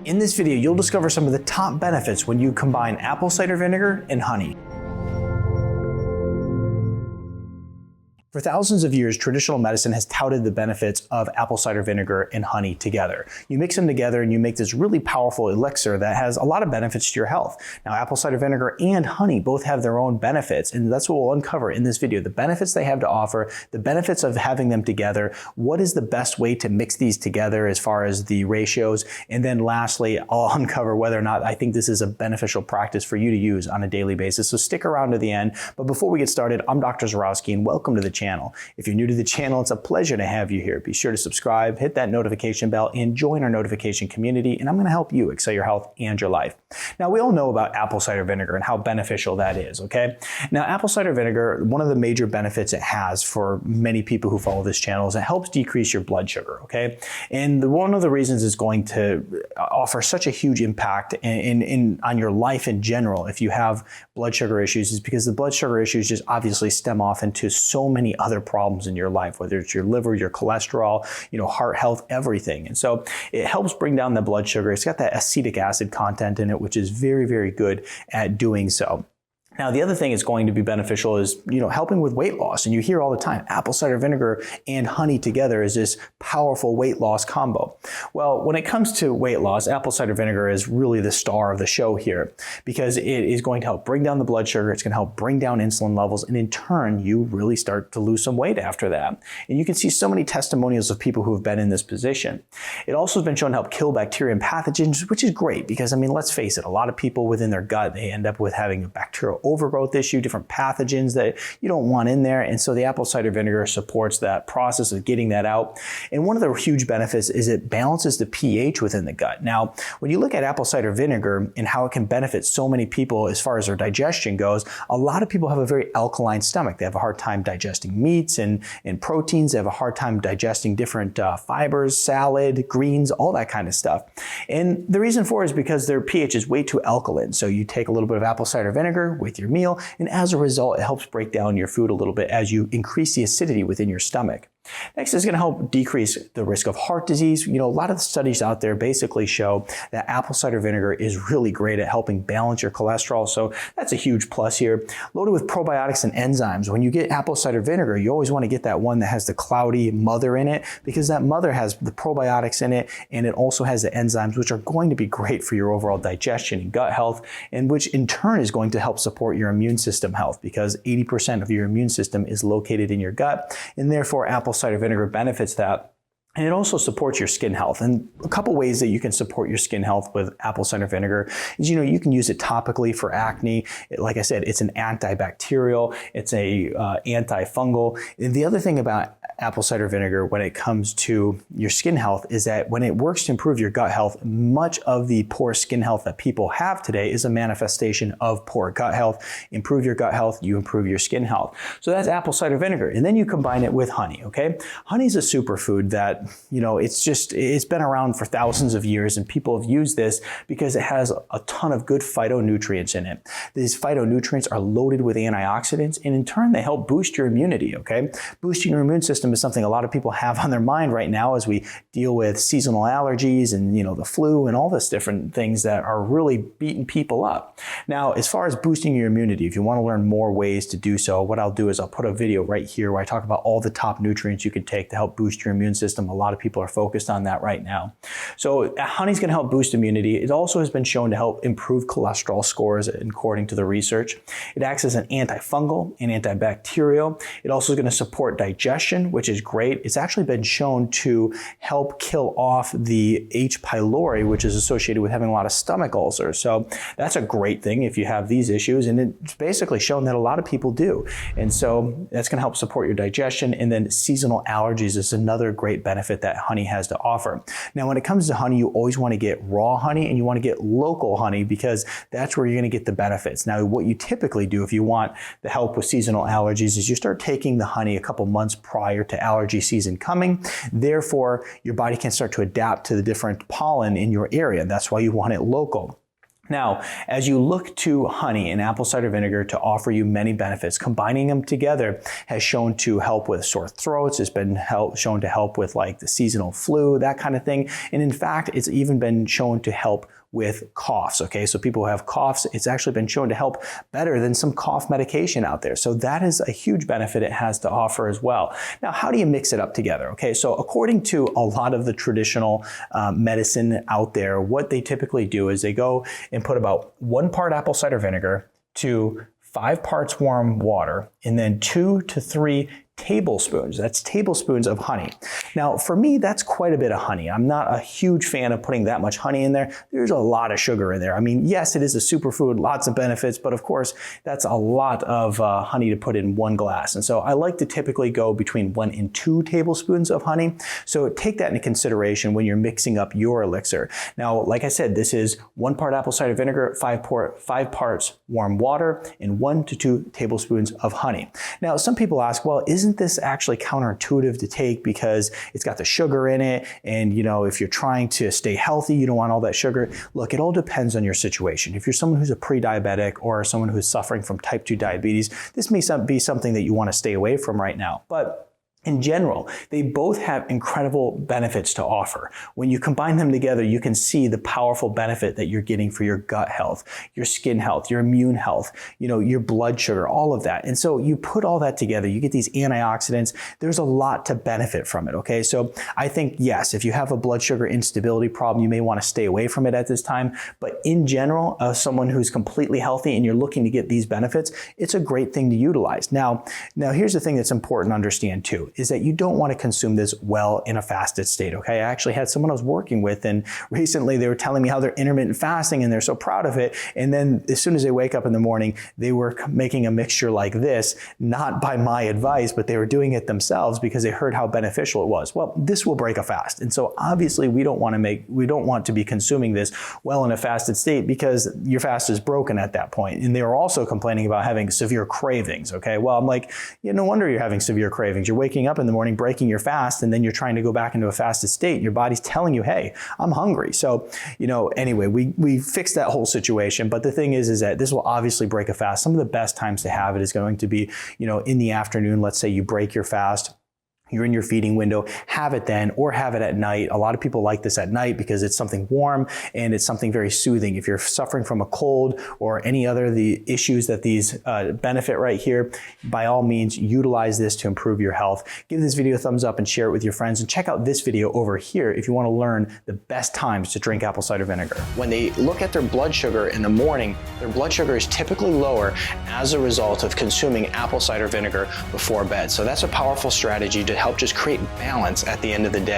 In this video, you'll discover some of the top benefits when you combine apple cider vinegar and honey. For thousands of years, traditional medicine has touted the benefits of apple cider vinegar and honey together. You mix them together and you make this really powerful elixir that has a lot of benefits to your health. Now, apple cider vinegar and honey both have their own benefits, and that's what we'll uncover in this video. The benefits they have to offer, the benefits of having them together, what is the best way to mix these together as far as the ratios, and then lastly, I'll uncover whether or not I think this is a beneficial practice for you to use on a daily basis. So stick around to the end. But before we get started, I'm Dr. Zyrowski, and welcome to the channel. If you're new to the channel, it's a pleasure to have you here. Be sure to subscribe, hit that notification bell, and join our notification community, and I'm going to help you excel your health and your life. Now, we all know about apple cider vinegar and how beneficial that is, okay? Now, apple cider vinegar, one of the major benefits it has for many people who follow this channel is it helps decrease your blood sugar, okay? And one of the reasons it's going to offer such a huge impact on your life in general if you have blood sugar issues is because the blood sugar issues just obviously stem off into so many other problems in your life, whether it's your liver, your cholesterol, heart health, everything. And so it helps bring down the blood sugar. It's got that acetic acid content in it, which is very, very good at doing so. Now, the other thing it's going to be beneficial is, helping with weight loss. And you hear all the time, apple cider vinegar and honey together is this powerful weight loss combo. Well, when it comes to weight loss, apple cider vinegar is really the star of the show here because it is going to help bring down the blood sugar. It's going to help bring down insulin levels. And in turn, you really start to lose some weight after that. And you can see so many testimonials of people who have been in this position. It also has been shown to help kill bacteria and pathogens, which is great because, let's face it, a lot of people within their gut, they end up with having a bacterial overgrowth issue, different pathogens that you don't want in there. And so the apple cider vinegar supports that process of getting that out. And one of the huge benefits is it balances the pH within the gut. Now, when you look at apple cider vinegar and how it can benefit so many people as far as their digestion goes, a lot of people have a very alkaline stomach. They have a hard time digesting meats and proteins. They have a hard time digesting different fibers, salad, greens, all that kind of stuff. And the reason for it is because their pH is way too alkaline. So you take a little bit of apple cider vinegar with your meal, and as a result, it helps break down your food a little bit as you increase the acidity within your stomach. Next is going to help decrease the risk of heart disease. A lot of the studies out there basically show that apple cider vinegar is really great at helping balance your cholesterol. So that's a huge plus here. Loaded with probiotics and enzymes. When you get apple cider vinegar, you always want to get that one that has the cloudy mother in it because that mother has the probiotics in it and it also has the enzymes, which are going to be great for your overall digestion and gut health, and which in turn is going to help support your immune system health because 80% of your immune system is located in your gut, and therefore apple cider vinegar benefits that. And it also supports your skin health. And a couple ways that you can support your skin health with apple cider vinegar is, you can use it topically for acne. Like I said, it's an antibacterial, it's a antifungal. And the other thing about apple cider vinegar when it comes to your skin health is that when it works to improve your gut health, much of the poor skin health that people have today is a manifestation of poor gut health. Improve your gut health, you improve your skin health. So that's apple cider vinegar. And then you combine it with honey, okay? Honey is a superfood that, it's been around for thousands of years and people have used this because it has a ton of good phytonutrients in it. These phytonutrients are loaded with antioxidants and in turn they help boost your immunity, okay? Boosting your immune system is something a lot of people have on their mind right now as we deal with seasonal allergies and the flu and all this different things that are really beating people up. Now, as far as boosting your immunity, if you want to learn more ways to do so, what I'll do is I'll put a video right here where I talk about all the top nutrients you can take to help boost your immune system. A lot of people are focused on that right now. So honey's going to help boost immunity. It also has been shown to help improve cholesterol scores according to the research. It acts as an antifungal and antibacterial. It also is going to support digestion, which is great. It's actually been shown to help kill off the H. pylori, which is associated with having a lot of stomach ulcers. So that's a great thing if you have these issues. And it's basically shown that a lot of people do. And so that's going to help support your digestion. And then seasonal allergies is another great benefit that honey has to offer. Now, when it comes to honey, you always want to get raw honey and you want to get local honey because that's where you're going to get the benefits. Now, what you typically do if you want the help with seasonal allergies is you start taking the honey a couple months prior to allergy season coming. Therefore, your body can start to adapt to the different pollen in your area. That's why you want it local. Now, as you look to honey and apple cider vinegar to offer you many benefits, combining them together has shown to help with sore throats. It's been shown to help with like the seasonal flu, that kind of thing. And in fact, it's even been shown to help with coughs, okay? So people who have coughs, it's actually been shown to help better than some cough medication out there. So that is a huge benefit it has to offer as well. Now, how do you mix it up together, okay? So according to a lot of the traditional medicine out there, what they typically do is they go and put about 1 part apple cider vinegar to 5 parts warm water, and then 2 to 3 tablespoons. That's tablespoons of honey. Now, for me, that's quite a bit of honey. I'm not a huge fan of putting that much honey in there. There's a lot of sugar in there. I mean, yes, it is a superfood, lots of benefits, but of course, that's a lot of honey to put in 1 glass. And so I like to typically go between 1 and 2 tablespoons of honey. So take that into consideration when you're mixing up your elixir. Now, like I said, this is 1 part apple cider vinegar, 5 parts warm water, and 1 to 2 tablespoons of honey. Now, some people ask, well, isn't this actually counterintuitive to take because it's got the sugar in it, and you know, if you're trying to stay healthy, you don't want all that sugar. Look, it all depends on your situation. If you're someone who's a pre-diabetic or someone who's suffering from type 2 diabetes, this may be something that you want to stay away from right now. But in general, they both have incredible benefits to offer. When you combine them together, you can see the powerful benefit that you're getting for your gut health, your skin health, your immune health, you know, your blood sugar, all of that. And so you put all that together, you get these antioxidants. There's a lot to benefit from it, okay? So I think, yes, if you have a blood sugar instability problem, you may want to stay away from it at this time. But in general, someone who's completely healthy and you're looking to get these benefits, it's a great thing to utilize. Now here's the thing that's important to understand too, is that you don't want to consume this well in a fasted state, okay? I actually had someone I was working with, and recently they were telling me how they're intermittent fasting and they're so proud of it. And then as soon as they wake up in the morning, they were making a mixture like this, not by my advice, but they were doing it themselves because they heard how beneficial it was. Well, this will break a fast. And so obviously we don't want to be consuming this well in a fasted state because your fast is broken at that point. And they were also complaining about having severe cravings, okay? Well, I'm like, yeah, no wonder you're having severe cravings. You're waking up in the morning, breaking your fast, and then you're trying to go back into a fasted state. Your body's telling you, hey, I'm hungry. So, you know, anyway, we fixed that whole situation. But the thing is that this will obviously break a fast. Some of the best times to have it is going to be, you know, in the afternoon. Let's say you break your fast, you're in your feeding window, have it then, or have it at night. A lot of people like this at night because it's something warm and it's something very soothing. If you're suffering from a cold or any other of the issues that these benefit right here, by all means, utilize this to improve your health. Give this video a thumbs up and share it with your friends, and check out this video over here if you want to learn the best times to drink apple cider vinegar. When they look at their blood sugar in the morning, their blood sugar is typically lower as a result of consuming apple cider vinegar before bed. So that's a powerful strategy to help just create balance at the end of the day.